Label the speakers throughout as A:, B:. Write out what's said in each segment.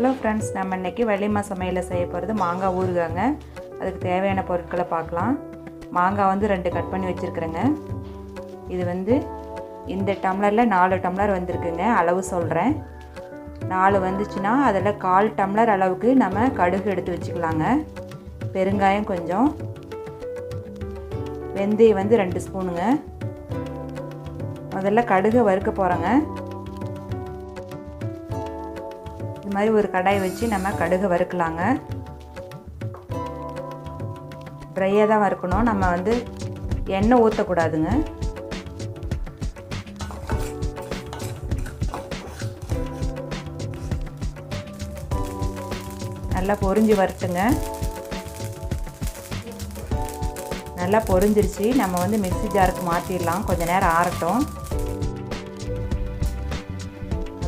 A: Hello friends, நம்ம இன்றைக்கி வள்ளிம்மா சமையலில் செய்ய போகிறது மாங்காய் ஊறுகாங்க. அதுக்கு தேவையான பொருட்களை பார்க்கலாம். மாங்காய் வந்து 2 கட் பண்ணி வச்சுருக்குறேங்க. இது வந்து இந்த டம்ளரில் 4 டம்ளர் வந்திருக்குங்க. அளவு சொல்கிறேன். 4 வந்துச்சுன்னா அதில் 1/4 டம்ளர் அளவுக்கு நம்ம கடுகு எடுத்து வச்சுக்கலாங்க. பெருங்காயம் கொஞ்சம், வெந்தயம் வந்து 2 ஸ்பூனுங்க. முதல்ல கடுகு வறுக்க போகிறோங்க. இது மாதிரி ஒரு கடாய் வச்சு நம்ம கடுகு வறுக்கலாங்க. ட்ரையாக தான் வறுக்கணும். நம்ம வந்து எண்ணெய் ஊற்றக்கூடாதுங்க. நல்லா பொரிஞ்சு வரட்டுங்க. நல்லா பொரிஞ்சிருச்சு. நம்ம வந்து மிக்ஸி ஜாருக்கு மாற்றிடலாம். கொஞ்சம் நேரம் ஆறட்டும்.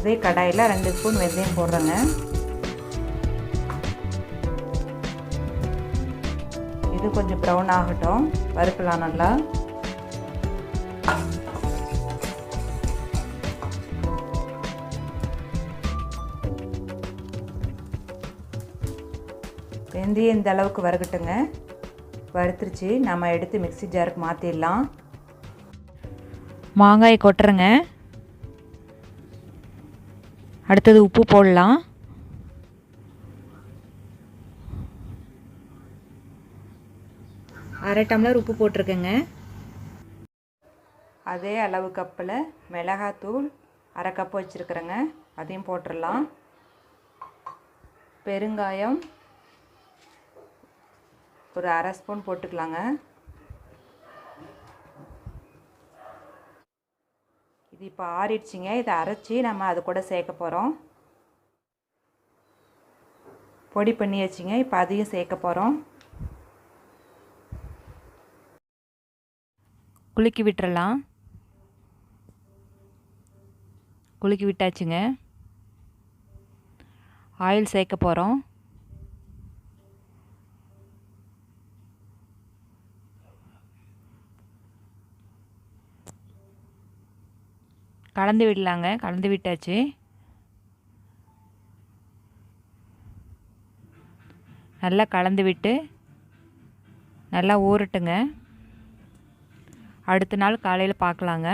A: அதே கடாயில் 2 ஸ்பூன் வெந்தயம் போடுறேங்க. இது கொஞ்சம் ப்ரௌன் ஆகட்டும். வறுக்கலாம் நல்லா. வெந்தயம் இந்த அளவுக்கு வறுக்கட்டுங்க. வறுத்துருச்சு. நம்ம எடுத்து மிக்ஸி ஜாருக்கு மாற்றிடலாம். மாங்காய் கொட்டுறேங்க. அடுத்தது உப்பு போடலாம். அரை டம்ளர் உப்பு போட்டிருக்கேங்க. அதே அளவு கப்பில் மிளகாத்தூள் அரை கப்பு வச்சுருக்குறேங்க. அதையும் போட்டுடலாம். பெருங்காயம் ஒரு அரை ஸ்பூன் போட்டுக்கலாங்க. இது இப்போ ஆறிடுச்சிங்க. இதை அரைச்சி நம்ம அது கூட சேர்க்க போகிறோம். பொடி பண்ணி வச்சுங்க. இப்போ அதையும் சேர்க்க போகிறோம். குலுக்கி விட்டுறலாம். குலுக்கி விட்டாச்சுங்க. ஆயில் சேர்க்க போகிறோம். கலந்து விடலாங்க. கலந்து விட்டாச்சு. நல்லா கலந்து விட்டு நல்லா ஊறட்டுங்க. அடுத்த நாள் காலையில் பார்க்கலாங்க.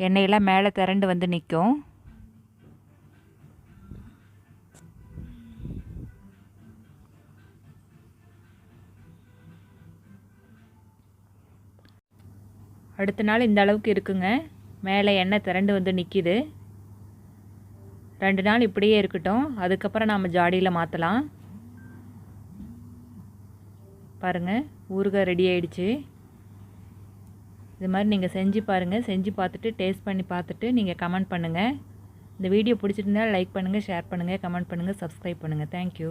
A: எண்ணெயெல்லாம் மேலே திரண்டு வந்து நிற்கும். அடுத்த நாள் இந்த அளவுக்கு இருக்குங்க. மேலே எண்ணெய் திரண்டு வந்து நிற்கிது. 2 நாள் இப்படியே இருக்கட்டும். அதுக்கப்புறம் நாம் ஜாடியில் மாற்றலாம். பாருங்கள், ஊறுகாய் ரெடி ஆகிடுச்சு. இது மாதிரி நீங்கள் செஞ்சு பாருங்கள். செஞ்சு பார்த்துட்டு டேஸ்ட் பண்ணி பார்த்துட்டு நீங்கள் கமெண்ட் பண்ணுங்கள். இந்த வீடியோ பிடிச்சிருந்தால் லைக் பண்ணுங்கள், ஷேர் பண்ணுங்கள், கமெண்ட் பண்ணுங்கள், சப்ஸ்கிரைப் பண்ணுங்கள். தேங்க்யூ.